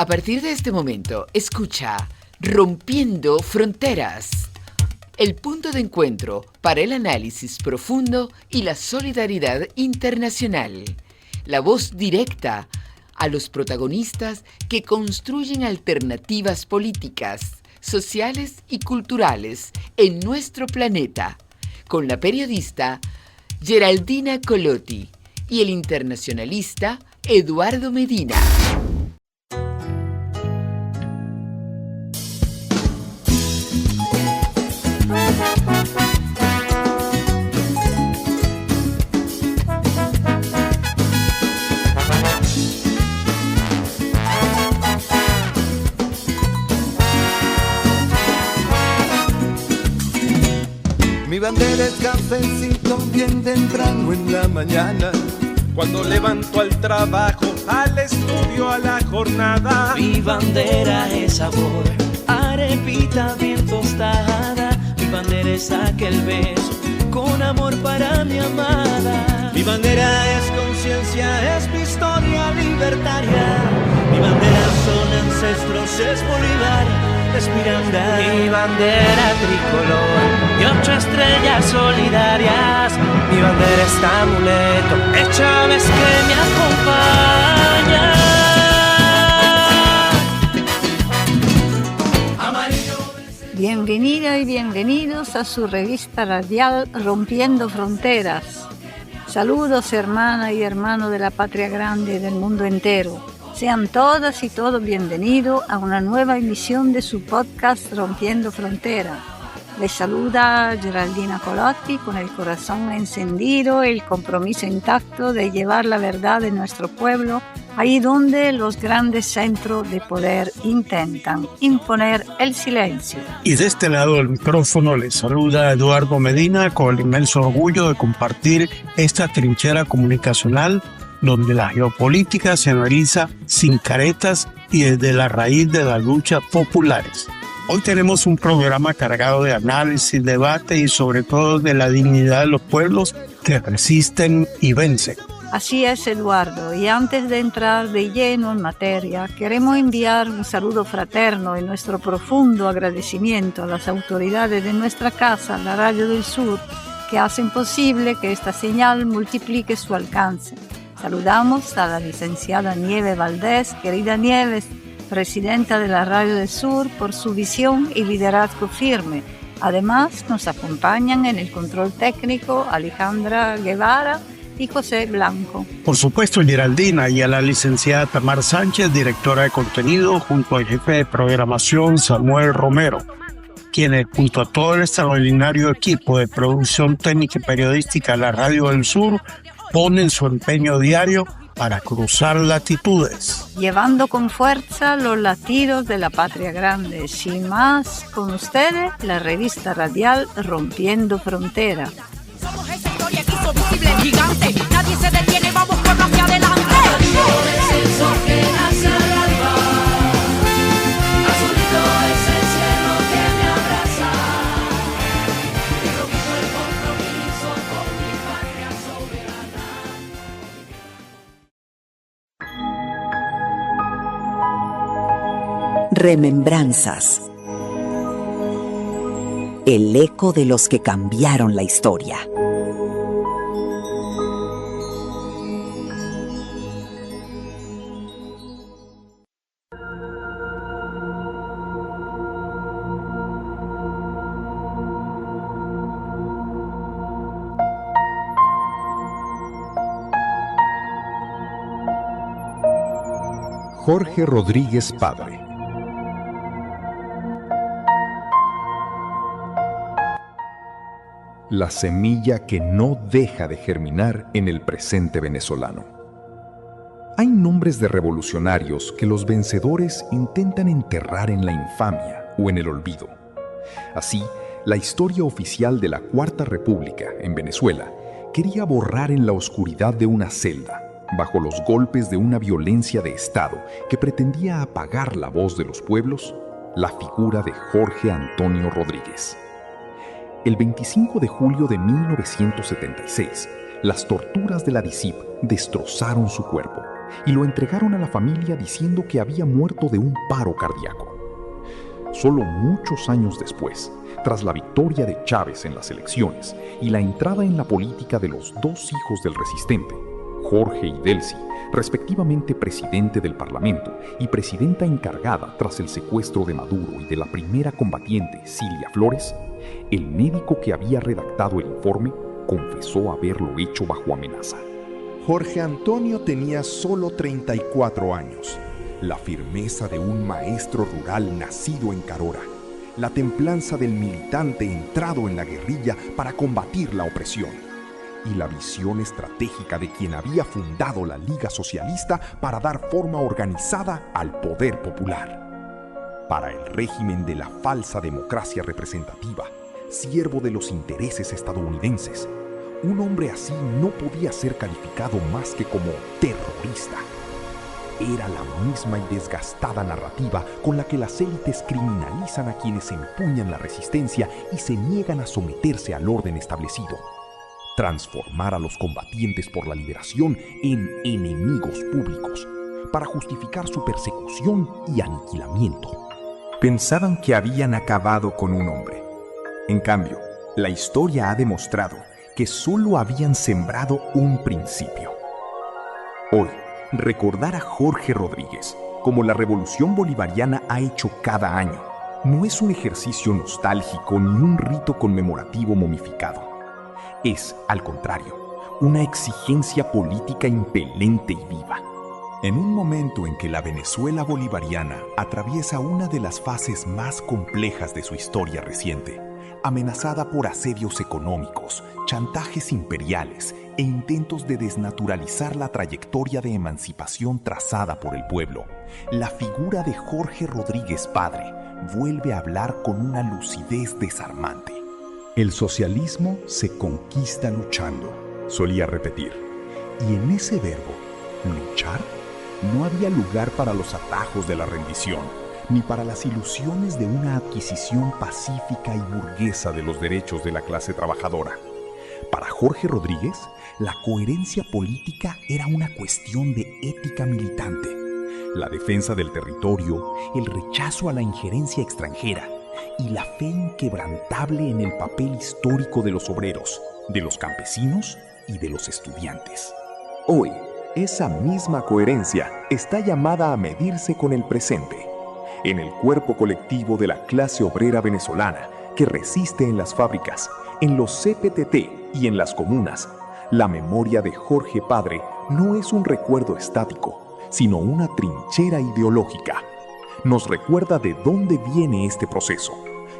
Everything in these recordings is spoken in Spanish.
partir de este momento, escucha Rompiendo Fronteras, el punto de encuentro para el análisis profundo y la solidaridad internacional. La voz directa a los protagonistas que construyen alternativas políticas, sociales y culturales en nuestro planeta, con la periodista Geraldina Colotti y el internacionalista Eduardo Medina. Mi bandera es cafecito bien temprano en la mañana, cuando levanto al trabajo, al estudio, a la jornada. Mi bandera es sabor, arepita bien tostada. Mi bandera es aquel beso con amor para mi amada. Mi bandera es conciencia, es mi historia libertaria. Mi bandera son ancestros, es Bolívar, es Miranda. Mi bandera tricolor y 8 estrellas solidarias. Mi bandera es amuleto, es Chávez que me acompaña. Bienvenida y bienvenidos a su revista radial Rompiendo Fronteras. Saludos, hermana y hermano de la patria grande y del mundo entero. Sean todas y todos bienvenidos a una nueva emisión de su podcast Rompiendo Fronteras. Les saluda Geraldina Colotti con el corazón encendido y el compromiso intacto de llevar la verdad de nuestro pueblo ahí donde los grandes centros de poder intentan imponer el silencio. Y de este lado del micrófono les saluda Eduardo Medina con el inmenso orgullo de compartir esta trinchera comunicacional donde la geopolítica se analiza sin caretas y desde la raíz de las luchas populares. Hoy tenemos un programa cargado de análisis, debate y sobre todo de la dignidad de los pueblos que resisten y vencen. Así es, Eduardo, y antes de entrar de lleno en materia, queremos enviar un saludo fraterno y nuestro profundo agradecimiento a las autoridades de nuestra casa, la Radio del Sur, que hacen posible que esta señal multiplique su alcance. Saludamos a la licenciada Nieves Valdés, querida Nieves, presidenta de la Radio del Sur, por su visión y liderazgo firme. Además, nos acompañan en el control técnico Alejandra Guevara y José Blanco. Por supuesto, Geraldina, y a la licenciada Tamar Sánchez, directora de contenido, junto al jefe de programación Samuel Romero, quienes junto a todo el extraordinario equipo de producción técnica y periodística de la Radio del Sur ponen su empeño diario para cruzar latitudes, llevando con fuerza los latidos de la patria grande. Sin más, con ustedes, la revista radial Rompiendo Fronteras. Somos esa historia que hizo visible el gigante. Nadie se detiene, vamos pueblo hacia adelante. Es el sol que nace al alba. Azulito es el cielo que me abraza. Y rompo el compromiso con mi patria soberana. Remembranzas. El eco de los que cambiaron la historia. Jorge Rodríguez Padre. La semilla que no deja de germinar en el presente venezolano. Hay nombres de revolucionarios que los vencedores intentan enterrar en la infamia o en el olvido. Así, la historia oficial de la Cuarta República en Venezuela quería borrar en la oscuridad de una celda, bajo los golpes de una violencia de Estado que pretendía apagar la voz de los pueblos, la figura de Jorge Antonio Rodríguez. El 25 de julio de 1976, las torturas de la DICIP destrozaron su cuerpo y lo entregaron a la familia diciendo que había muerto de un paro cardíaco. Solo muchos años después, tras la victoria de Chávez en las elecciones y la entrada en la política de los dos hijos del resistente, Jorge y Delcy, respectivamente presidente del Parlamento y presidenta encargada tras el secuestro de Maduro y de la primera combatiente, Cilia Flores, el médico que había redactado el informe confesó haberlo hecho bajo amenaza. Jorge Antonio tenía solo 34 años, la firmeza de un maestro rural nacido en Carora, la templanza del militante entrado en la guerrilla para combatir la opresión y la visión estratégica de quien había fundado la Liga Socialista para dar forma organizada al poder popular. Para el régimen de la falsa democracia representativa, siervo de los intereses estadounidenses, un hombre así no podía ser calificado más que como terrorista. Era la misma y desgastada narrativa con la que las élites criminalizan a quienes empuñan la resistencia y se niegan a someterse al orden establecido. Transformar a los combatientes por la liberación en enemigos públicos para justificar su persecución y aniquilamiento. Pensaban que habían acabado con un hombre. En cambio, la historia ha demostrado que solo habían sembrado un principio. Hoy, recordar a Jorge Rodríguez, como la Revolución Bolivariana ha hecho cada año, no es un ejercicio nostálgico ni un rito conmemorativo momificado. Es, al contrario, una exigencia política impelente y viva. En un momento en que la Venezuela bolivariana atraviesa una de las fases más complejas de su historia reciente, amenazada por asedios económicos, chantajes imperiales e intentos de desnaturalizar la trayectoria de emancipación trazada por el pueblo, la figura de Jorge Rodríguez Padre vuelve a hablar con una lucidez desarmante. El socialismo se conquista luchando, solía repetir. Y en ese verbo, luchar, no había lugar para los atajos de la rendición, ni para las ilusiones de una adquisición pacífica y burguesa de los derechos de la clase trabajadora. Para Jorge Rodríguez, la coherencia política era una cuestión de ética militante, la defensa del territorio, el rechazo a la injerencia extranjera y la fe inquebrantable en el papel histórico de los obreros, de los campesinos y de los estudiantes. Hoy, esa misma coherencia está llamada a medirse con el presente, en el cuerpo colectivo de la clase obrera venezolana que resiste en las fábricas, en los CPTT y en las comunas. La memoria de Jorge Padre no es un recuerdo estático, sino una trinchera ideológica. Nos recuerda de dónde viene este proceso,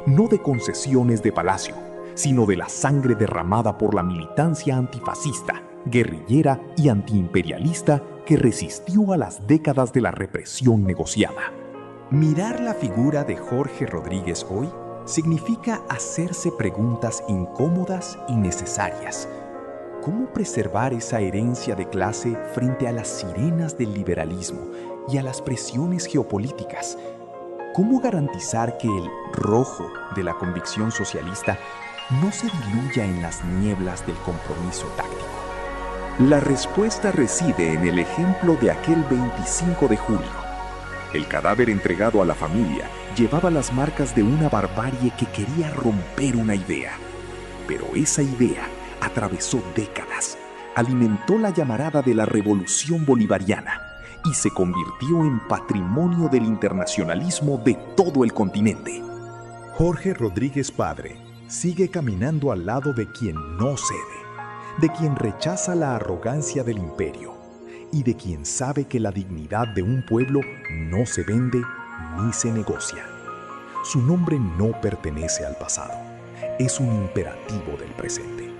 no de concesiones de palacio, sino de la sangre derramada por la militancia antifascista, guerrillera y antiimperialista que resistió a las décadas de la represión negociada. Mirar la figura de Jorge Rodríguez hoy significa hacerse preguntas incómodas y necesarias. ¿Cómo preservar esa herencia de clase frente a las sirenas del liberalismo y a las presiones geopolíticas? ¿Cómo garantizar que el rojo de la convicción socialista no se diluya en las nieblas del compromiso táctico? La respuesta reside en el ejemplo de aquel 25 de julio. El cadáver entregado a la familia llevaba las marcas de una barbarie que quería romper una idea. Pero esa idea atravesó décadas, alimentó la llamarada de la Revolución Bolivariana y se convirtió en patrimonio del internacionalismo de todo el continente. Jorge Rodríguez Padre sigue caminando al lado de quien no cede, de quien rechaza la arrogancia del imperio y de quien sabe que la dignidad de un pueblo no se vende ni se negocia. Su nombre no pertenece al pasado, es un imperativo del presente.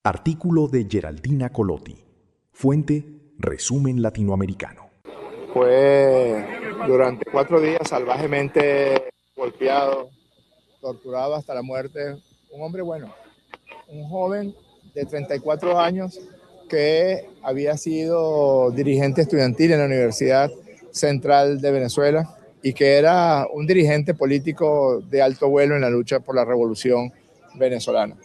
Artículo de Geraldina Colotti. Fuente, Resumen Latinoamericano. Fue durante 4 días salvajemente golpeado, torturado hasta la muerte. Un hombre bueno, un joven de 34 años que había sido dirigente estudiantil en la Universidad Central de Venezuela, y que era un dirigente político de alto vuelo en la lucha por la revolución venezolana.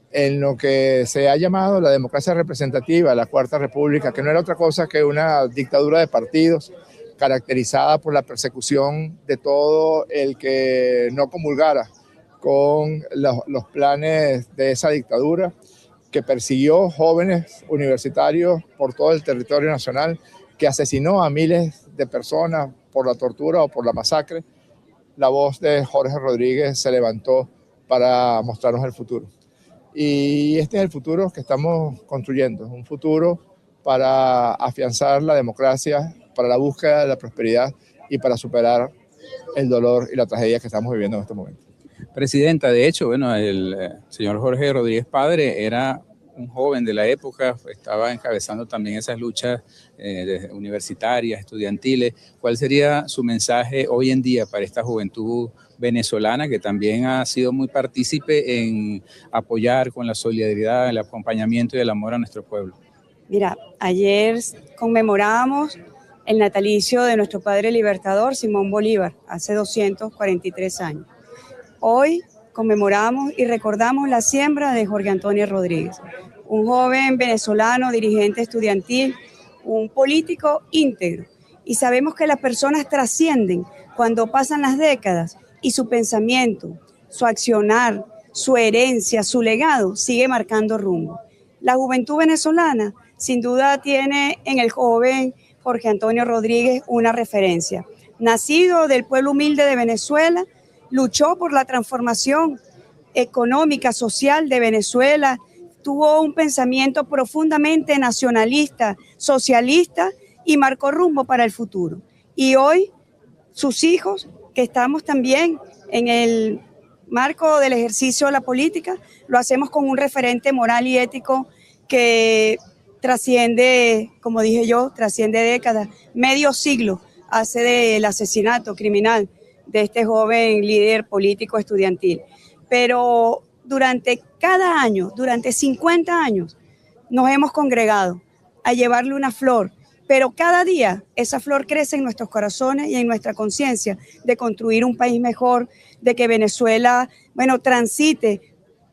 En lo que se ha llamado la democracia representativa, la Cuarta República, que no era otra cosa que una dictadura de partidos caracterizada por la persecución de todo el que no comulgara con los planes de esa dictadura, que persiguió jóvenes universitarios por todo el territorio nacional, que asesinó a miles de personas por la tortura o por la masacre. La voz de Jorge Rodríguez se levantó para mostrarnos el futuro. Y este es el futuro que estamos construyendo, un futuro para afianzar la democracia, para la búsqueda de la prosperidad y para superar el dolor y la tragedia que estamos viviendo en este momento. Presidenta, de hecho, bueno, el señor Jorge Rodríguez Padre era un joven de la época, estaba encabezando también esas luchas universitarias, estudiantiles. ¿Cuál sería su mensaje hoy en día para esta juventud venezolana que también ha sido muy partícipe en apoyar con la solidaridad, el acompañamiento y el amor a nuestro pueblo? Mira, ayer conmemorábamos el natalicio de nuestro padre libertador Simón Bolívar, hace 243 años. Hoy conmemoramos y recordamos la siembra de Jorge Antonio Rodríguez, un joven venezolano, dirigente estudiantil, un político íntegro. Y sabemos que las personas trascienden cuando pasan las décadas y su pensamiento, su accionar, su herencia, su legado sigue marcando rumbo. La juventud venezolana sin duda tiene en el joven Jorge Antonio Rodríguez una referencia. Nacido del pueblo humilde de Venezuela, luchó por la transformación económica, social de Venezuela, tuvo un pensamiento profundamente nacionalista, socialista y marcó rumbo para el futuro. Y hoy sus hijos, que estamos también en el marco del ejercicio de la política, lo hacemos con un referente moral y ético que trasciende, como dije yo, trasciende décadas, medio siglo hace del asesinato criminal de este joven líder político estudiantil. Pero durante cada año, durante 50 años, nos hemos congregado a llevarle una flor, pero cada día esa flor crece en nuestros corazones y en nuestra conciencia de construir un país mejor, de que Venezuela, transite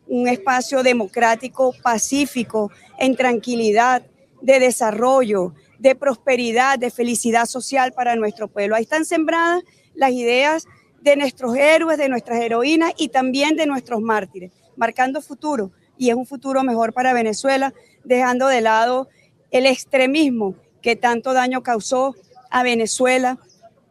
un espacio democrático, pacífico, en tranquilidad, de desarrollo, de prosperidad, de felicidad social para nuestro pueblo. Ahí están sembradas las ideas de nuestros héroes, de nuestras heroínas y también de nuestros mártires, marcando futuro, y es un futuro mejor para Venezuela, dejando de lado el extremismo que tanto daño causó a Venezuela,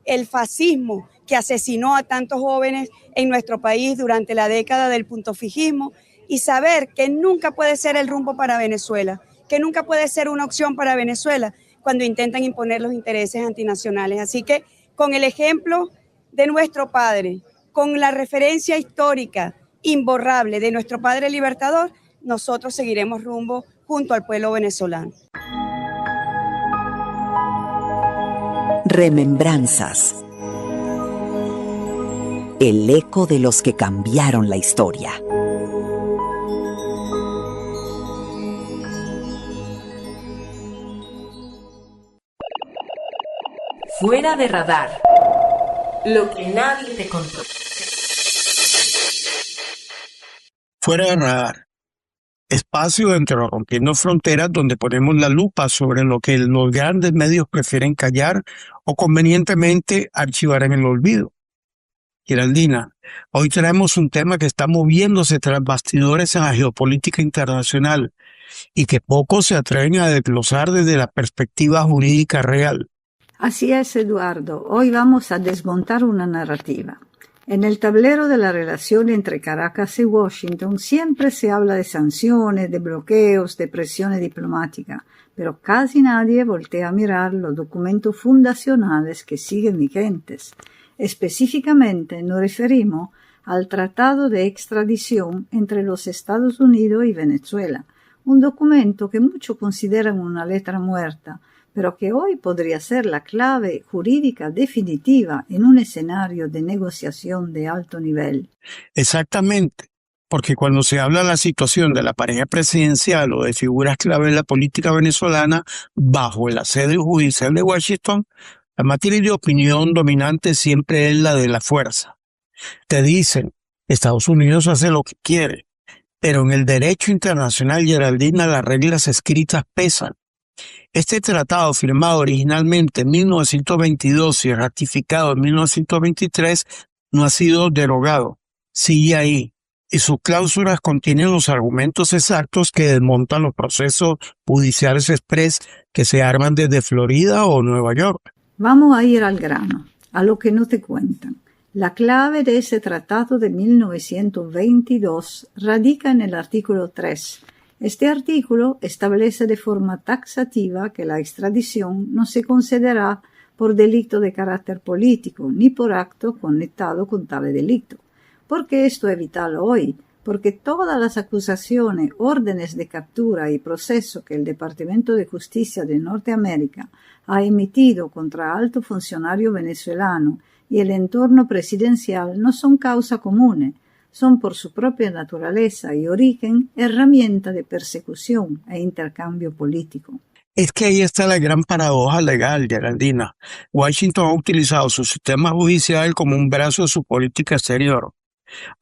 el fascismo que asesinó a tantos jóvenes en nuestro país durante la década del puntofijismo, y saber que nunca puede ser el rumbo para Venezuela, que nunca puede ser una opción para Venezuela cuando intentan imponer los intereses antinacionales. Así que con el ejemplo de nuestro padre, con la referencia histórica imborrable de nuestro padre libertador, nosotros seguiremos rumbo junto al pueblo venezolano. Remembranzas. El eco de los que cambiaron la historia. Fuera de radar. Lo que nadie te contó. Fuera de radar. Espacio entre los Rompiendo Fronteras donde ponemos la lupa sobre lo que los grandes medios prefieren callar o convenientemente archivar en el olvido. Geraldina, hoy traemos un tema que está moviéndose tras bastidores en la geopolítica internacional y que pocos se atreven a desglosar desde la perspectiva jurídica real. Así es, Eduardo. Hoy vamos a desmontar una narrativa. En el tablero de la relación entre Caracas y Washington siempre se habla de sanciones, de bloqueos, de presiones diplomáticas, pero casi nadie voltea a mirar los documentos fundacionales que siguen vigentes. Específicamente nos referimos al Tratado de Extradición entre los Estados Unidos y Venezuela, un documento que muchos consideran una letra muerta, pero que hoy podría ser la clave jurídica definitiva en un escenario de negociación de alto nivel. Exactamente, porque cuando se habla de la situación de la pareja presidencial o de figuras clave de la política venezolana bajo el asedio judicial de Washington, La materia de opinión dominante siempre es la de la fuerza. Te dicen, Estados Unidos hace lo que quiere, pero en el derecho internacional, Geraldina, las reglas escritas pesan. Este tratado, firmado originalmente en 1922 y ratificado en 1923, no ha sido derogado. Sigue ahí, y sus cláusulas contienen los argumentos exactos que desmontan los procesos judiciales express que se arman desde Florida o Nueva York. Vamos a ir al grano, a lo que no te cuentan. La clave de ese tratado de 1922 radica en el artículo 3. Este artículo establece de forma taxativa que la extradición no se concederá por delito de carácter político ni por acto conectado con tal delito. ¿Por qué esto es vital hoy? Porque todas las acusaciones, órdenes de captura y proceso que el Departamento de Justicia de Norteamérica ha emitido contra alto funcionario venezolano y el entorno presidencial no son causa común, son por su propia naturaleza y origen herramienta de persecución e intercambio político. Es que ahí está la gran paradoja legal, Geraldina. Washington ha utilizado su sistema judicial como un brazo de su política exterior.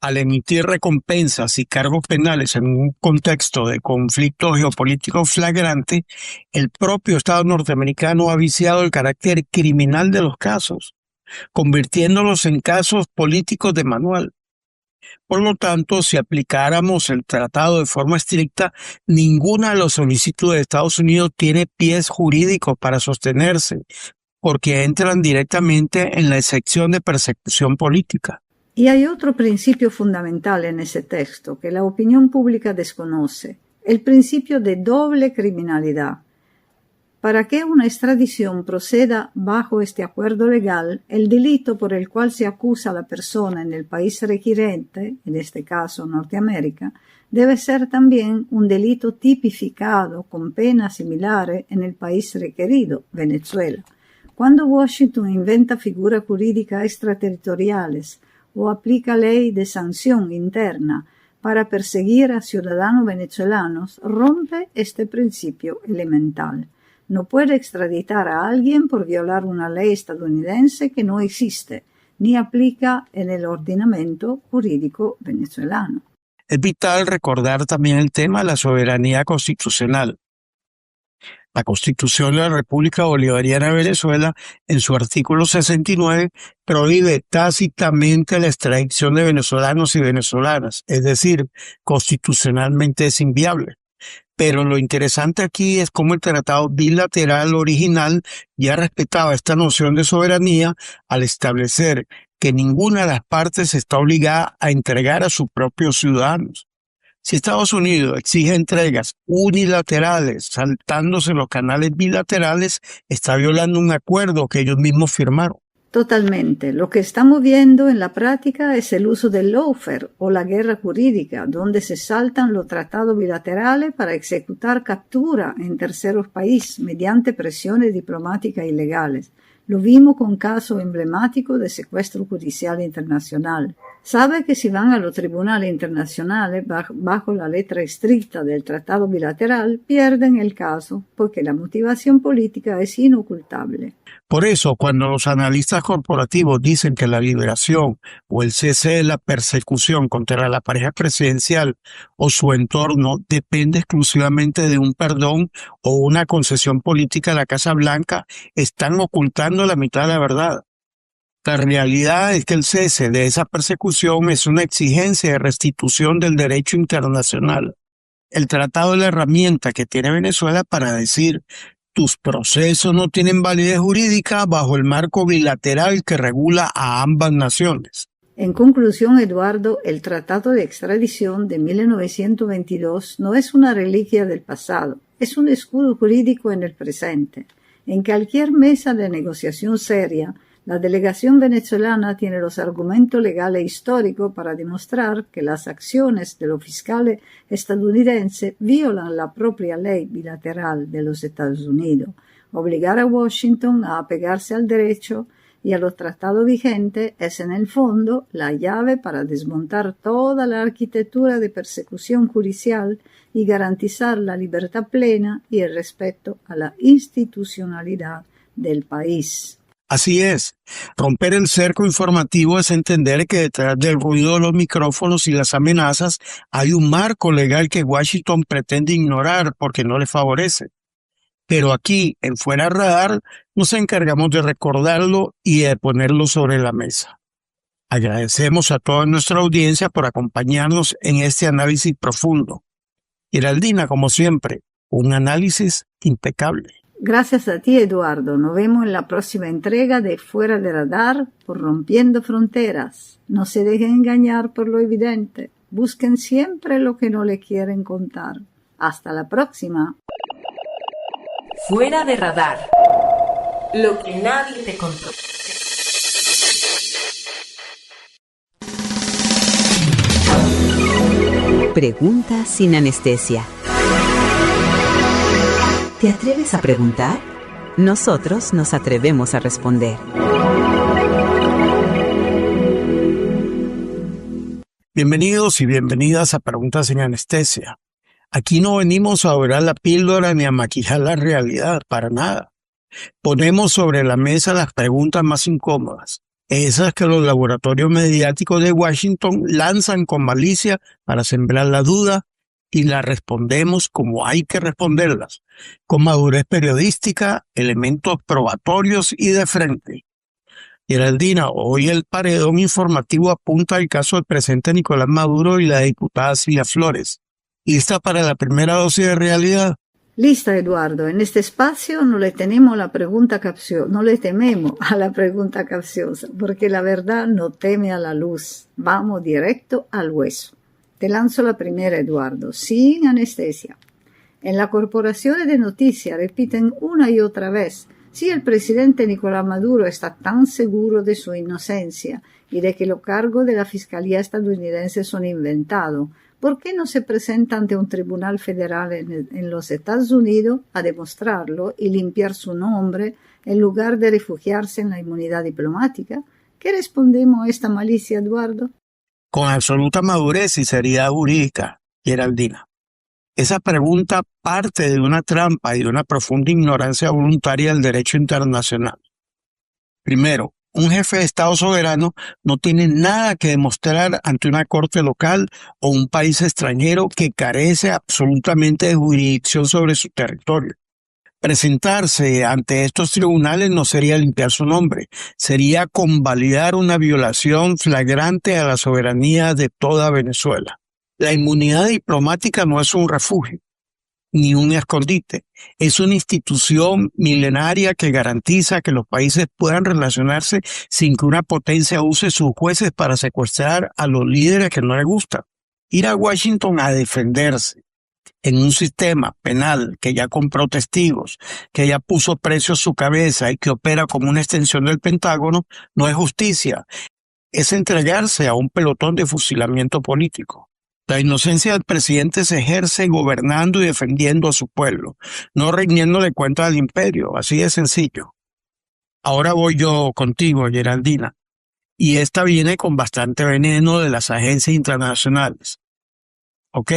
Al emitir recompensas y cargos penales en un contexto de conflicto geopolítico flagrante, el propio Estado norteamericano ha viciado el carácter criminal de los casos, convirtiéndolos en casos políticos de manual. Por lo tanto, si aplicáramos el tratado de forma estricta, ninguna de las solicitudes de Estados Unidos tiene pies jurídicos para sostenerse, porque entran directamente en la sección de persecución política. Y hay otro principio fundamental en ese texto que la opinión pública desconoce, el principio de doble criminalidad. Para que una extradición proceda bajo este acuerdo legal, el delito por el cual se acusa a la persona en el país requirente, en este caso Norteamérica, debe ser también un delito tipificado con penas similares en el país requerido, Venezuela. Cuando Washington inventa figuras jurídicas extraterritoriales o aplica ley de sanción interna para perseguir a ciudadanos venezolanos, rompe este principio elemental. No puede extraditar a alguien por violar una ley estadounidense que no existe, ni aplica en el ordenamiento jurídico venezolano. Es vital recordar también el tema de la soberanía constitucional. La Constitución de la República Bolivariana de Venezuela, en su artículo 69, prohíbe tácitamente la extradición de venezolanos y venezolanas, es decir, constitucionalmente es inviable. Pero lo interesante aquí es cómo el tratado bilateral original ya respetaba esta noción de soberanía al establecer que ninguna de las partes está obligada a entregar a sus propios ciudadanos. Si Estados Unidos exige entregas unilaterales, saltándose los canales bilaterales, está violando un acuerdo que ellos mismos firmaron. Totalmente. Lo que estamos viendo en la práctica es el uso del lawfare o la guerra jurídica, donde se saltan los tratados bilaterales para ejecutar captura en terceros países mediante presiones diplomáticas ilegales. Lo vimos con casos emblemáticos de secuestro judicial internacional. Sabe que si van a los tribunales internacionales bajo la letra estricta del tratado bilateral, pierden el caso porque la motivación política es inocultable. Por eso, cuando los analistas corporativos dicen que la liberación o el cese de la persecución contra la pareja presidencial o su entorno depende exclusivamente de un perdón o una concesión política a la Casa Blanca, están ocultando la mitad de la verdad. La realidad es que el cese de esa persecución es una exigencia de restitución del derecho internacional. El tratado es la herramienta que tiene Venezuela para decir: tus procesos no tienen validez jurídica bajo el marco bilateral que regula a ambas naciones. En conclusión, Eduardo, el Tratado de Extradición de 1922 no es una reliquia del pasado, es un escudo jurídico en el presente. En cualquier mesa de negociación seria, la delegación venezolana tiene los argumentos legales históricos para demostrar que las acciones de los fiscales estadounidenses violan la propia ley bilateral de los Estados Unidos, obligar a Washington a apegarse al derecho y a los tratados vigentes es en el fondo la llave para desmontar toda la arquitectura de persecución judicial y garantizar la libertad plena y el respeto a la institucionalidad del país. Así es, romper el cerco informativo es entender que detrás del ruido de los micrófonos y las amenazas hay un marco legal que Washington pretende ignorar porque no le favorece. Pero aquí, en Fuera Radar, nos encargamos de recordarlo y de ponerlo sobre la mesa. Agradecemos a toda nuestra audiencia por acompañarnos en este análisis profundo. Geraldina, como siempre, un análisis impecable. Gracias a ti, Eduardo. Nos vemos en la próxima entrega de Fuera de Radar por Rompiendo Fronteras. No se dejen engañar por lo evidente. Busquen siempre lo que no le quieren contar. Hasta la próxima. Fuera de Radar. Lo que nadie te contó. Pregunta sin anestesia. ¿Te atreves a preguntar? Nosotros nos atrevemos a responder. Bienvenidos y bienvenidas a Preguntas sin Anestesia. Aquí no venimos a dorar la píldora ni a maquillar la realidad, para nada. Ponemos sobre la mesa las preguntas más incómodas, esas que los laboratorios mediáticos de Washington lanzan con malicia para sembrar la duda, y las respondemos como hay que responderlas, con madurez periodística, elementos probatorios y de frente. Geraldina, hoy el paredón informativo apunta al caso del presidente Nicolás Maduro y la diputada Silvia Flores. ¿Lista para la primera dosis de realidad? Lista, Eduardo. En este espacio no le tememos a la pregunta capciosa, porque la verdad no teme a la luz. Vamos directo al hueso. Te lanzo la primera, Eduardo, sin anestesia. En las corporaciones de noticias repiten una y otra vez: si el presidente Nicolás Maduro está tan seguro de su inocencia y de que los cargos de la Fiscalía estadounidense son inventados, ¿por qué no se presenta ante un tribunal federal en los Estados Unidos a demostrarlo y limpiar su nombre en lugar de refugiarse en la inmunidad diplomática? ¿Qué respondemos a esta malicia, Eduardo? Con absoluta madurez y seriedad jurídica, Geraldina. Esa pregunta parte de una trampa y de una profunda ignorancia voluntaria del derecho internacional. Primero, un jefe de Estado soberano no tiene nada que demostrar ante una corte local o un país extranjero que carece absolutamente de jurisdicción sobre su territorio. Presentarse ante estos tribunales no sería limpiar su nombre, sería convalidar una violación flagrante a la soberanía de toda Venezuela. La inmunidad diplomática no es un refugio, ni un escondite. Es una institución milenaria que garantiza que los países puedan relacionarse sin que una potencia use sus jueces para secuestrar a los líderes que no les gustan. Ir a Washington a defenderse en un sistema penal que ya compró testigos, que ya puso precio a su cabeza y que opera como una extensión del Pentágono, no es justicia. Es entregarse a un pelotón de fusilamiento político. La inocencia del presidente se ejerce gobernando y defendiendo a su pueblo, no rindiéndole cuenta al imperio, así de sencillo. Ahora voy yo contigo, Geraldina, y esta viene con bastante veneno de las agencias internacionales. ¿Ok?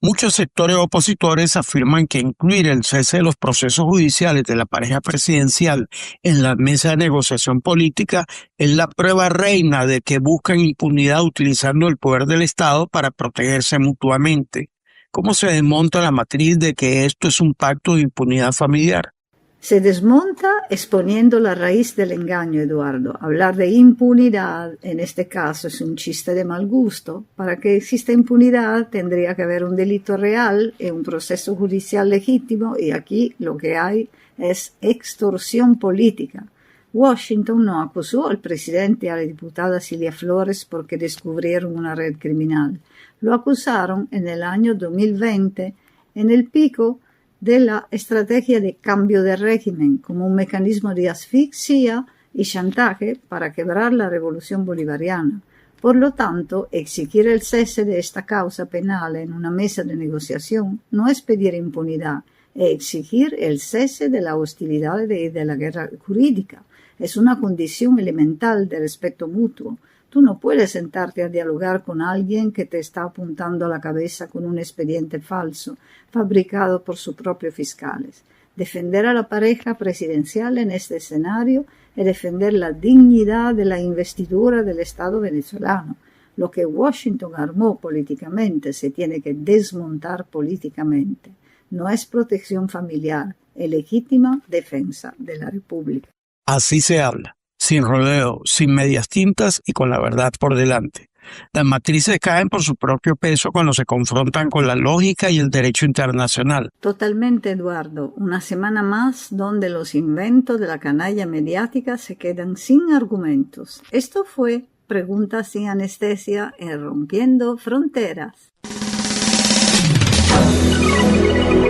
Muchos sectores opositores afirman que incluir el cese de los procesos judiciales de la pareja presidencial en la mesa de negociación política es la prueba reina de que buscan impunidad utilizando el poder del Estado para protegerse mutuamente. ¿Cómo se desmonta la matriz de que esto es un pacto de impunidad familiar? Se desmonta exponiendo la raíz del engaño, Eduardo. Hablar de impunidad en este caso es un chiste de mal gusto. Para que exista impunidad tendría que haber un delito real y un proceso judicial legítimo, y aquí lo que hay es extorsión política. Washington no acusó al presidente y a la diputada Silvia Flores porque descubrieron una red criminal. Lo acusaron en el año 2020, en el pico de la estrategia de cambio de régimen como un mecanismo de asfixia y chantaje para quebrar la revolución bolivariana. Por lo tanto, exigir el cese de esta causa penal en una mesa de negociación no es pedir impunidad, es exigir el cese de la hostilidad y de la guerra jurídica. Es una condición elemental de respeto mutuo. Tú no puedes sentarte a dialogar con alguien que te está apuntando a la cabeza con un expediente falso, fabricado por sus propios fiscales. Defender a la pareja presidencial en este escenario y defender la dignidad de la investidura del Estado venezolano. Lo que Washington armó políticamente se tiene que desmontar políticamente. No es protección familiar, es legítima defensa de la República. Así se habla, sin rodeo, sin medias tintas y con la verdad por delante. Las matrices caen por su propio peso cuando se confrontan con la lógica y el derecho internacional. Totalmente, Eduardo. Una semana más donde los inventos de la canalla mediática se quedan sin argumentos. Esto fue Preguntas sin anestesia en Rompiendo Fronteras.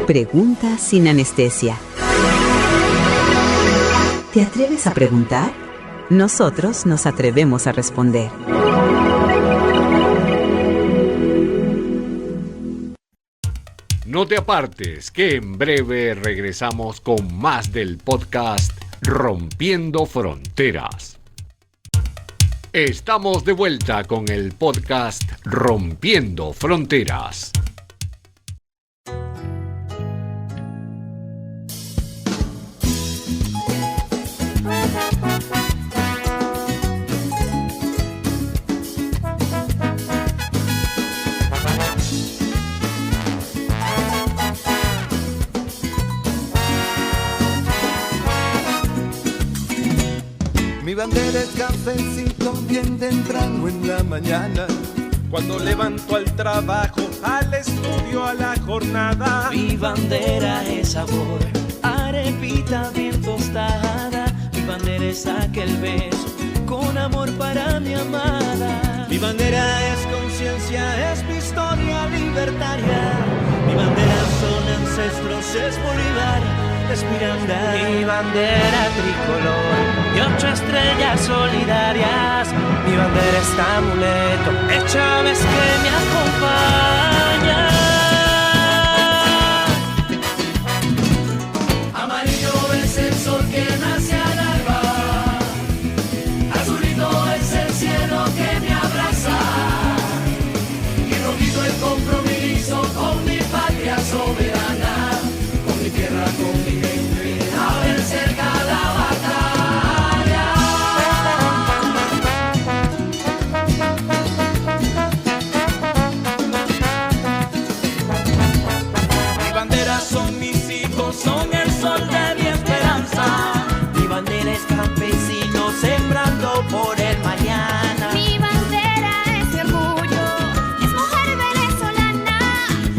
Preguntas sin anestesia. ¿Te atreves a preguntar? Nosotros nos atrevemos a responder. No te apartes, que en breve regresamos con más del podcast Rompiendo Fronteras. Estamos de vuelta con el podcast Rompiendo Fronteras. Mi bandera es cafecito bien temprano en la mañana. Cuando levanto al trabajo, al estudio, a la jornada. Mi bandera es sabor, arepita bien tostada. Mi bandera es aquel beso con amor para mi amada. Mi bandera es conciencia, es mi historia libertaria. Mi bandera son ancestros, es Bolívar, es Miranda. Mi bandera tricolor y 8 estrellas solidarias. Mi bandera es amuleto, es Chávez que me acompaña. Amarillo es el sol que nace al alba, azulito es el cielo que me abraza, y rojito el compromiso con mi patria soberana, con mi tierra, con mi gente, a ver cerca la batalla. Mi bandera son mis hijos, son el sol de mi esperanza. Mi bandera es campesino sembrando por el mañana. Mi bandera es mi orgullo, es mujer venezolana,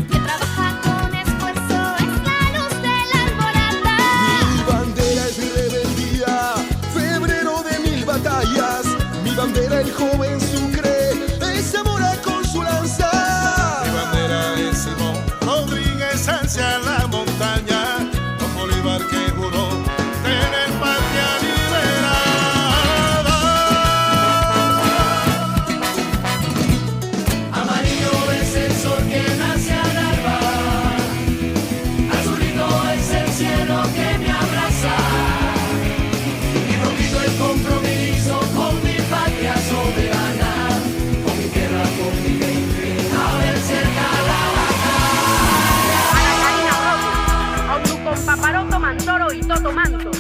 que trabaja con esfuerzo, es la luz de la alborada. Mi bandera es mi rebeldía, febrero de 1000 batallas. Mi bandera el joven Sucre, es Zamora con su lanza. Mi bandera es Simón Rodríguez hacia la montaña, con Bolívar que juró tener patria liberada. Amarillo es el sol que nace al alba, azulito es el cielo que me abraza, y rojito el compromiso con mi patria soberana, con mi tierra, con mi gente, a ver cerca la batalla. Con Paparoto, Mantoro y Toto Manto.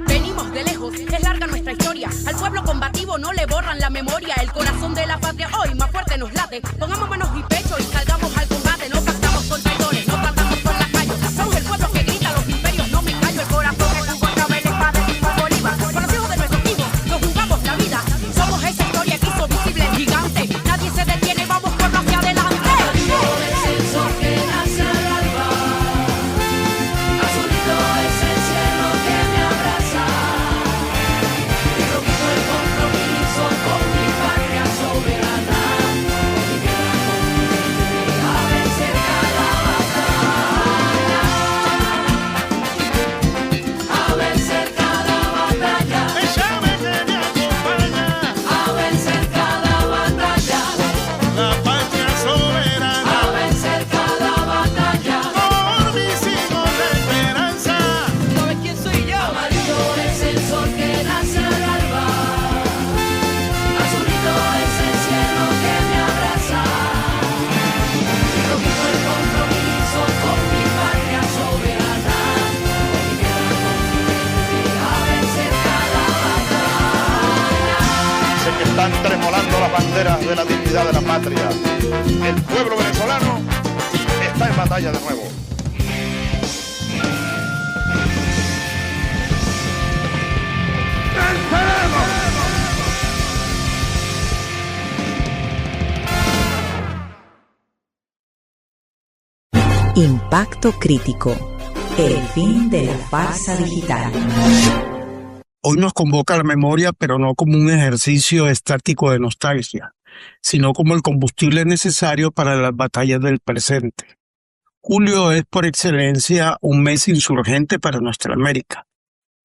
Venimos de lejos, es larga nuestra historia. Al pueblo combativo no le borran la memoria. El corazón de la patria hoy más fuerte nos late. Pongamos manos y pecho y salgamos al combate. No pactamos con traidores, no tratamos con lacayos. Somos el pueblo que grita, los imperios no me callo. El corazón que jugó Chávez, padre y Bolívar. Con los hijos de nuestros hijos nos jugamos la vida. Somos esa historia que hizo visible el gigante. Nadie se detiene, vamos por hacia adelante. Amarillo es el sol que nace al alba, azulito es el cielo que me abraza, y rojito el compromiso con mi patria soberana, con mi tierra, con mi patria. El pueblo venezolano está en batalla de nuevo. Impacto crítico. El fin de la farsa digital. Hoy nos convoca la memoria, pero no como un ejercicio estático de nostalgia, sino como el combustible necesario para las batallas del presente. Julio es por excelencia un mes insurgente para nuestra América.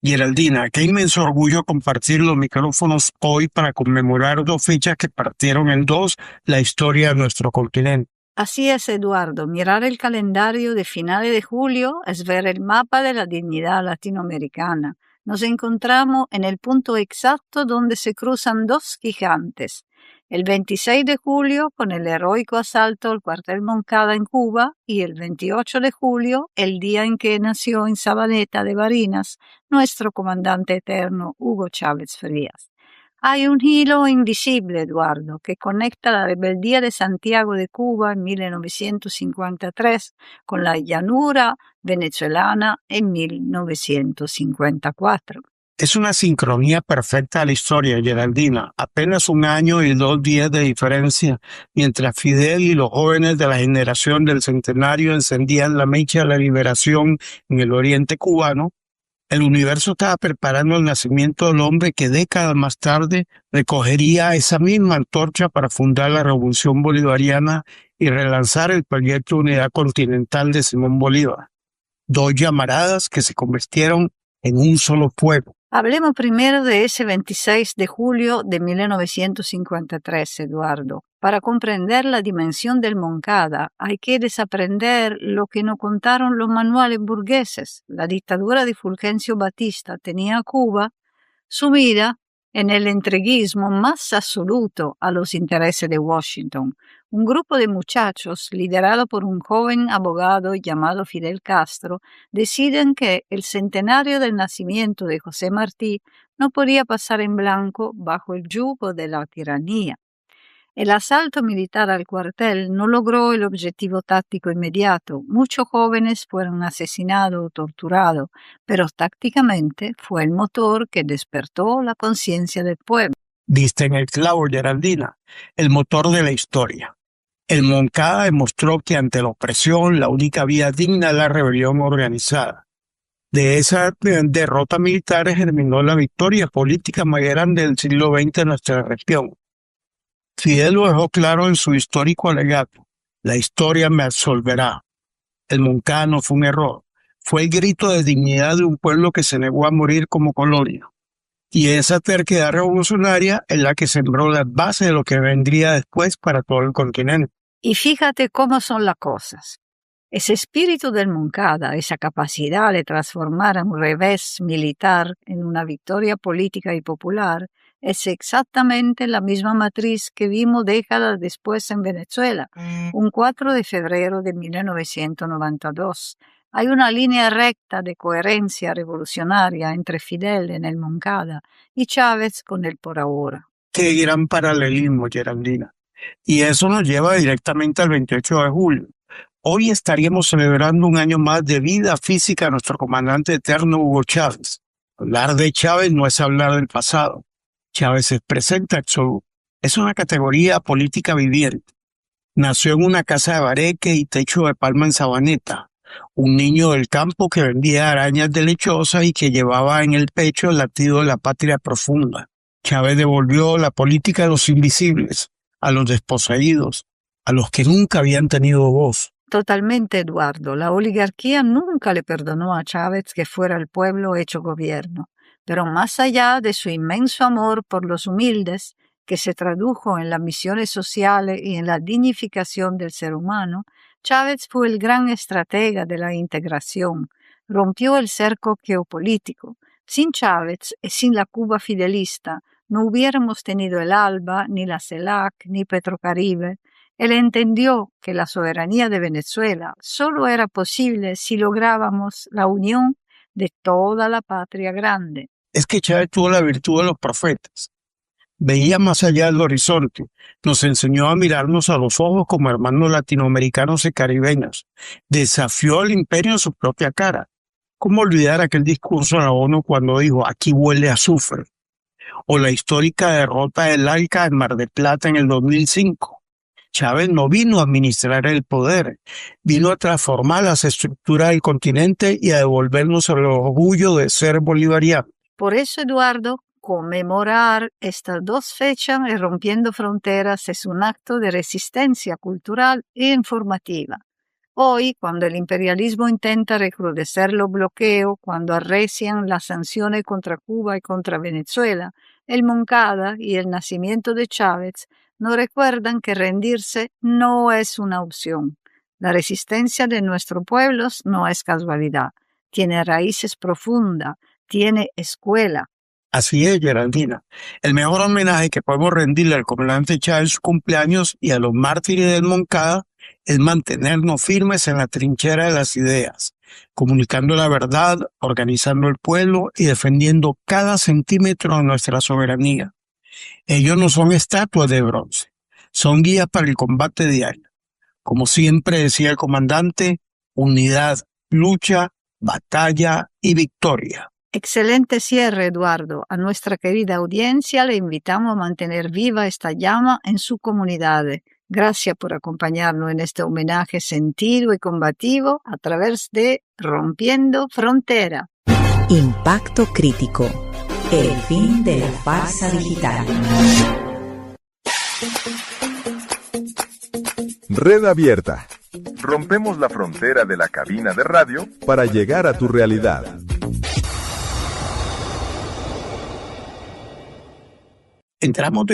Geraldina, qué inmenso orgullo compartir los micrófonos hoy para conmemorar dos fechas que partieron en dos la historia de nuestro continente. Así es, Eduardo. Mirar el calendario de finales de julio es ver el mapa de la dignidad latinoamericana. Nos encontramos en el punto exacto donde se cruzan dos gigantes. El 26 de julio con el heroico asalto al cuartel Moncada en Cuba y el 28 de julio, el día en que nació en Sabaneta de Barinas nuestro comandante eterno Hugo Chávez Frías. Hay un hilo invisible, Eduardo, que conecta la rebeldía de Santiago de Cuba en 1953 con la llanura venezolana en 1954. Es una sincronía perfecta a la historia, Geraldina. Apenas 1 año y 2 días de diferencia, mientras Fidel y los jóvenes de la generación del centenario encendían la mecha de la liberación en el oriente cubano, el universo estaba preparando el nacimiento del hombre que décadas más tarde recogería esa misma antorcha para fundar la Revolución Bolivariana y relanzar el proyecto de unidad continental de Simón Bolívar. 2 llamaradas que se convirtieron en un solo fuego. Hablemos primero de ese 26 de julio de 1953, Eduardo. Para comprender la dimensión del Moncada hay que desaprender lo que nos contaron los manuales burgueses. La dictadura de Fulgencio Batista tenía a Cuba sumida en el entreguismo más absoluto a los intereses de Washington. Un grupo de muchachos, liderado por un joven abogado llamado Fidel Castro, deciden que el centenario del nacimiento de José Martí no podía pasar en blanco bajo el yugo de la tiranía. El asalto militar al cuartel no logró el objetivo táctico inmediato. Muchos jóvenes fueron asesinados o torturados, pero tácticamente fue el motor que despertó la conciencia del pueblo. Diste en el clavo, Geraldina, el motor de la historia. El Moncada demostró que ante la opresión la única vía digna es la rebelión organizada. De esa derrota militar germinó la victoria política más grande del siglo XX en nuestra región. Fidel lo dejó claro en su histórico alegato: la historia me absolverá. El Moncada no fue un error, fue el grito de dignidad de un pueblo que se negó a morir como colonia. Y esa terquedad revolucionaria es la que sembró las bases de lo que vendría después para todo el continente. Y fíjate cómo son las cosas. Ese espíritu del Moncada, esa capacidad de transformar un revés militar en una victoria política y popular, es exactamente la misma matriz que vimos décadas después en Venezuela, un 4 de febrero de 1992. Hay una línea recta de coherencia revolucionaria entre Fidel en el Moncada y Chávez con el por ahora. Qué gran paralelismo, Geraldina. Y eso nos lleva directamente al 28 de julio. Hoy estaríamos celebrando 1 año más de vida física a nuestro comandante eterno Hugo Chávez. Hablar de Chávez no es hablar del pasado. Chávez es presente absoluto. Es una categoría política viviente. Nació en una casa de bareque y techo de palma en Sabaneta. Un niño del campo que vendía arañas de lechosa y que llevaba en el pecho el latido de la patria profunda. Chávez devolvió la política a los invisibles, a los desposeídos, a los que nunca habían tenido voz. Totalmente, Eduardo. La oligarquía nunca le perdonó a Chávez que fuera el pueblo hecho gobierno. Pero más allá de su inmenso amor por los humildes, que se tradujo en las misiones sociales y en la dignificación del ser humano, Chávez fue el gran estratega de la integración, rompió el cerco geopolítico. Sin Chávez y sin la Cuba fidelista no hubiéramos tenido el ALBA, ni la CELAC, ni Petrocaribe. Él entendió que la soberanía de Venezuela solo era posible si lográbamos la unión de toda la patria grande. Es que Chávez tuvo la virtud de los profetas. Veía más allá del horizonte, nos enseñó a mirarnos a los ojos como hermanos latinoamericanos y caribeños. Desafió al imperio en su propia cara. ¿Cómo olvidar aquel discurso a la ONU cuando dijo aquí huele a azufre? O la histórica derrota del ALCA en Mar del Plata en el 2005. Chávez no vino a administrar el poder, vino a transformar las estructuras del continente y a devolvernos el orgullo de ser bolivariano. Por eso, Eduardo, conmemorar estas dos fechas en Rompiendo Fronteras es un acto de resistencia cultural e informativa. Hoy, cuando el imperialismo intenta recrudecer los bloqueos, cuando arrecian las sanciones contra Cuba y contra Venezuela, el Moncada y el nacimiento de Chávez nos recuerdan que rendirse no es una opción. La resistencia de nuestros pueblos no es casualidad, tiene raíces profundas, tiene escuela. Así es, Geraldina. El mejor homenaje que podemos rendirle al comandante Chávez en su cumpleaños y a los mártires del Moncada es mantenernos firmes en la trinchera de las ideas, comunicando la verdad, organizando el pueblo y defendiendo cada centímetro de nuestra soberanía. Ellos no son estatuas de bronce, son guías para el combate diario. Como siempre decía el comandante, unidad, lucha, batalla y victoria. Excelente cierre, Eduardo. A nuestra querida audiencia le invitamos a mantener viva esta llama en su comunidad. Gracias por acompañarnos en este homenaje sentido y combativo a través de Rompiendo Frontera. Impacto crítico. El fin de la farsa digital. Red Abierta. Rompemos la frontera de la cabina de radio para llegar a tu realidad. Entramos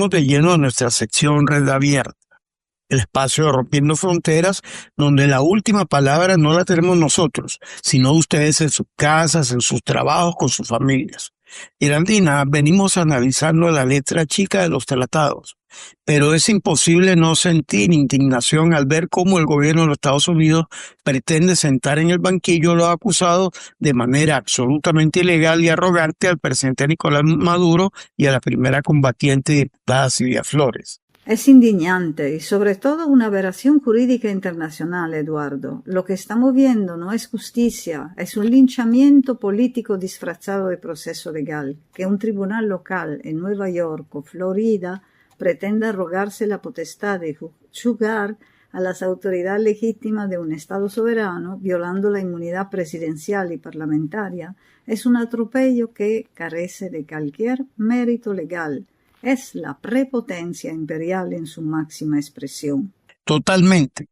de lleno a nuestra sección Red Abierta, el espacio de Rompiendo Fronteras, donde la última palabra no la tenemos nosotros, sino ustedes en sus casas, en sus trabajos, con sus familias. Geraldina, venimos analizando la letra chica de los tratados, pero es imposible no sentir indignación al ver cómo el gobierno de los Estados Unidos pretende sentar en el banquillo a los acusados de manera absolutamente ilegal y arrogante al presidente Nicolás Maduro y a la primera combatiente diputada Silvia Flores. Es indignante y sobre todo una aberración jurídica internacional, Eduardo. Lo que estamos viendo no es justicia, es un linchamiento político disfrazado de proceso legal, que un tribunal local en Nueva York o Florida pretende arrogarse la potestad de juzgar a las autoridades legítimas de un Estado soberano, violando la inmunidad presidencial y parlamentaria, es un atropello que carece de cualquier mérito legal. Es la prepotencia imperial en su máxima expresión. Totalmente.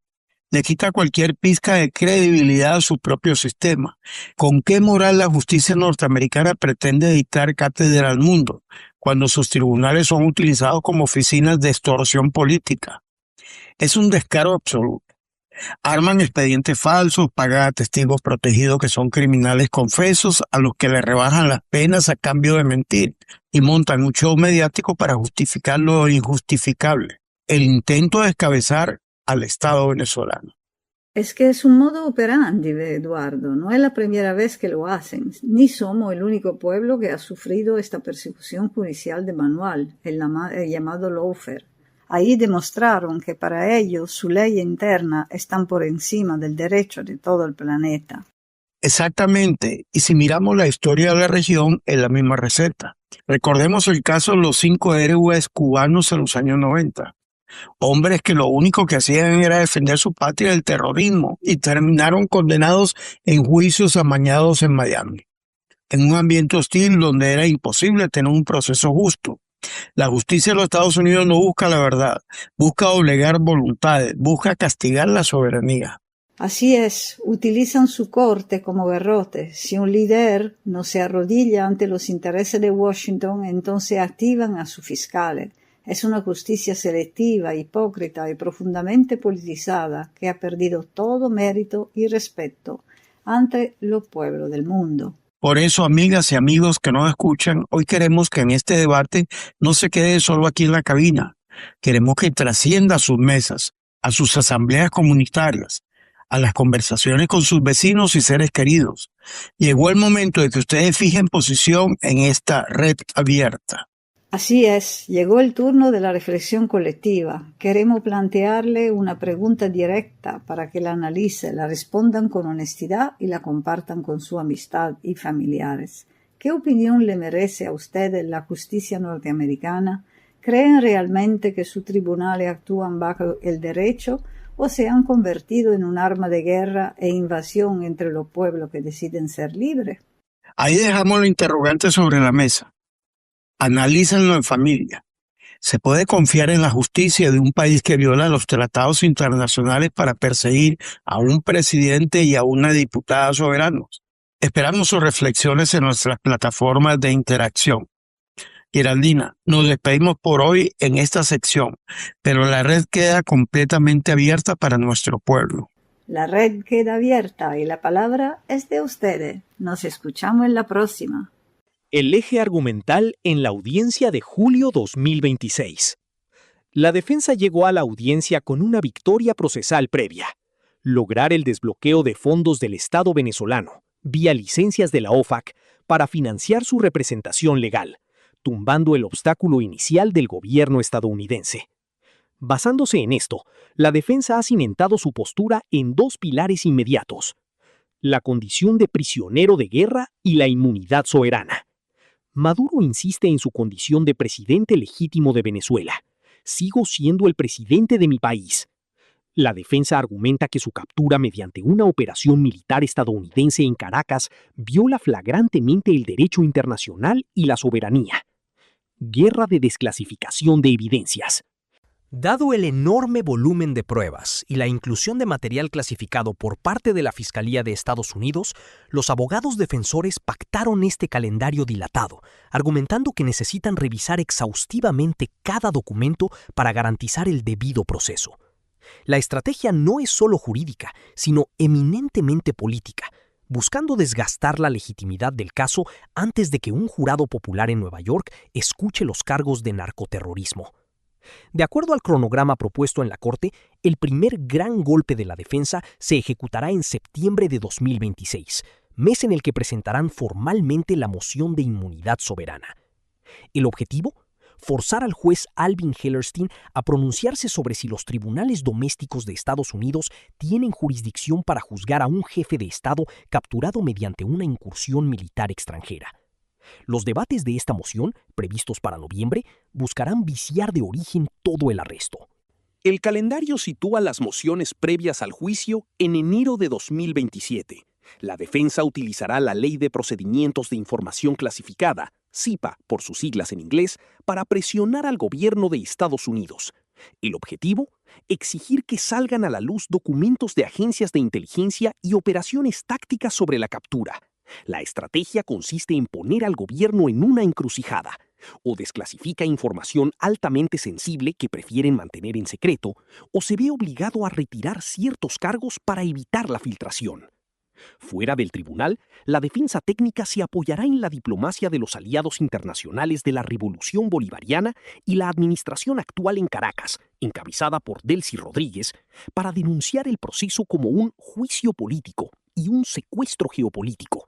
Le quita cualquier pizca de credibilidad a su propio sistema. ¿Con qué moral la justicia norteamericana pretende dictar cátedra al mundo, cuando sus tribunales son utilizados como oficinas de extorsión política? Es un descaro absoluto. Arman expedientes falsos, pagan a testigos protegidos que son criminales confesos, a los que le rebajan las penas a cambio de mentir, y montan un show mediático para justificar lo injustificable, el intento de descabezar al Estado venezolano. Es que es un modo operandi, Eduardo. No es la primera vez que lo hacen, ni somos el único pueblo que ha sufrido esta persecución judicial de manual, el llamado lawfare. Ahí demostraron que para ellos su ley interna están por encima del derecho de todo el planeta. Exactamente, y si miramos la historia de la región, es la misma receta. Recordemos el caso de los 5 héroes cubanos en los años 90. Hombres que lo único que hacían era defender su patria del terrorismo y terminaron condenados en juicios amañados en Miami, en un ambiente hostil donde era imposible tener un proceso justo. La justicia de los Estados Unidos no busca la verdad, busca doblegar voluntades, busca castigar la soberanía. Así es, utilizan su corte como garrote. Si un líder no se arrodilla ante los intereses de Washington, entonces activan a sus fiscales. Es una justicia selectiva, hipócrita y profundamente politizada que ha perdido todo mérito y respeto ante los pueblos del mundo. Por eso, amigas y amigos que nos escuchan, hoy queremos que en este debate no se quede solo aquí en la cabina. Queremos que trascienda a sus mesas, a sus asambleas comunitarias, a las conversaciones con sus vecinos y seres queridos. Llegó el momento de que ustedes fijen posición en esta red abierta. Así es, llegó el turno de la reflexión colectiva. Queremos plantearle una pregunta directa para que la analice, la respondan con honestidad y la compartan con su amistad y familiares. ¿Qué opinión le merece a ustedes la justicia norteamericana? ¿Creen realmente que sus tribunales actúan bajo el derecho o se han convertido en un arma de guerra e invasión entre los pueblos que deciden ser libres? Ahí dejamos los interrogantes sobre la mesa. Analícenlo en familia. ¿Se puede confiar en la justicia de un país que viola los tratados internacionales para perseguir a un presidente y a una diputada soberanos? Esperamos sus reflexiones en nuestras plataformas de interacción. Geraldina, nos despedimos por hoy en esta sección, pero la red queda completamente abierta para nuestro pueblo. La red queda abierta y la palabra es de ustedes. Nos escuchamos en la próxima. El eje argumental en la audiencia de julio 2026. La defensa llegó a la audiencia con una victoria procesal previa: lograr el desbloqueo de fondos del Estado venezolano, vía licencias de la OFAC, para financiar su representación legal, tumbando el obstáculo inicial del gobierno estadounidense. Basándose en esto, la defensa ha cimentado su postura en dos pilares inmediatos: la condición de prisionero de guerra y la inmunidad soberana. Maduro insiste en su condición de presidente legítimo de Venezuela. Sigo siendo el presidente de mi país. La defensa argumenta que su captura mediante una operación militar estadounidense en Caracas viola flagrantemente el derecho internacional y la soberanía. Guerra de desclasificación de evidencias. Dado el enorme volumen de pruebas y la inclusión de material clasificado por parte de la Fiscalía de Estados Unidos, los abogados defensores pactaron este calendario dilatado, argumentando que necesitan revisar exhaustivamente cada documento para garantizar el debido proceso. La estrategia no es solo jurídica, sino eminentemente política, buscando desgastar la legitimidad del caso antes de que un jurado popular en Nueva York escuche los cargos de narcoterrorismo. De acuerdo al cronograma propuesto en la Corte, el primer gran golpe de la defensa se ejecutará en septiembre de 2026, mes en el que presentarán formalmente la moción de inmunidad soberana. El objetivo: forzar al juez Alvin Hellerstein a pronunciarse sobre si los tribunales domésticos de Estados Unidos tienen jurisdicción para juzgar a un jefe de Estado capturado mediante una incursión militar extranjera. Los debates de esta moción, previstos para noviembre, buscarán viciar de origen todo el arresto. El calendario sitúa las mociones previas al juicio en enero de 2027. La defensa utilizará la Ley de Procedimientos de Información Clasificada, CIPA por sus siglas en inglés, para presionar al gobierno de Estados Unidos. El objetivo: exigir que salgan a la luz documentos de agencias de inteligencia y operaciones tácticas sobre la captura. La estrategia consiste en poner al gobierno en una encrucijada: o desclasifica información altamente sensible que prefieren mantener en secreto, o se ve obligado a retirar ciertos cargos para evitar la filtración. Fuera del tribunal, la defensa técnica se apoyará en la diplomacia de los aliados internacionales de la Revolución Bolivariana y la administración actual en Caracas, encabezada por Delcy Rodríguez, para denunciar el proceso como un juicio político y un secuestro geopolítico.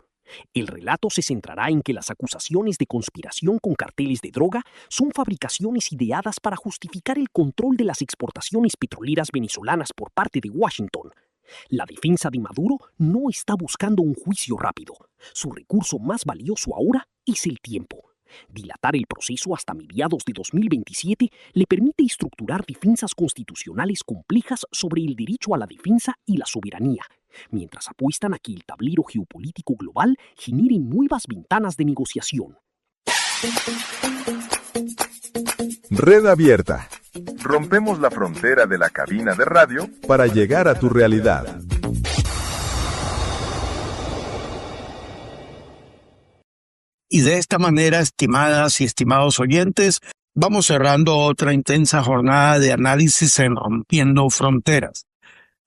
El relato se centrará en que las acusaciones de conspiración con carteles de droga son fabricaciones ideadas para justificar el control de las exportaciones petroleras venezolanas por parte de Washington. La defensa de Maduro no está buscando un juicio rápido. Su recurso más valioso ahora es el tiempo. Dilatar el proceso hasta mediados de 2027 le permite estructurar defensas constitucionales complejas sobre el derecho a la defensa y la soberanía, mientras apuestan a que el tablero geopolítico global genere nuevas ventanas de negociación. Red Abierta. Rompemos la frontera de la cabina de radio para llegar a tu realidad. Y de esta manera, estimadas y estimados oyentes, vamos cerrando otra intensa jornada de análisis en Rompiendo Fronteras.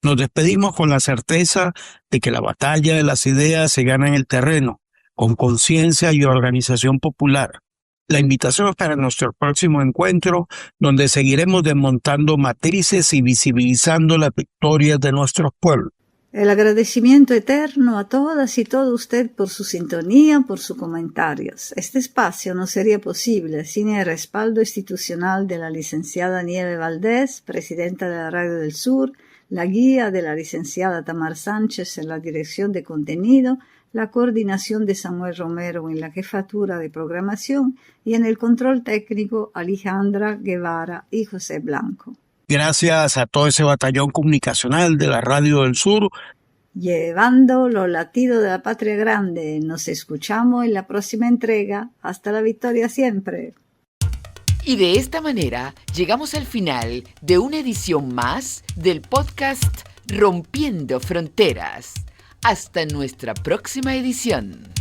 Nos despedimos con la certeza de que la batalla de las ideas se gana en el terreno, con conciencia y organización popular. La invitación es para nuestro próximo encuentro, donde seguiremos desmontando matrices y visibilizando las victorias de nuestros pueblos. El agradecimiento eterno a todas y todo usted por su sintonía, por sus comentarios. Este espacio no sería posible sin el respaldo institucional de la licenciada Nieve Valdés, presidenta de la Radio del Sur, la guía de la licenciada Tamar Sánchez en la dirección de contenido, la coordinación de Samuel Romero en la jefatura de programación y en el control técnico Alejandra Guevara y José Blanco. Gracias a todo ese batallón comunicacional de la Radio del Sur. Llevando los latidos de la patria grande, nos escuchamos en la próxima entrega. Hasta la victoria siempre. Y de esta manera llegamos al final de una edición más del podcast Rompiendo Fronteras. Hasta nuestra próxima edición.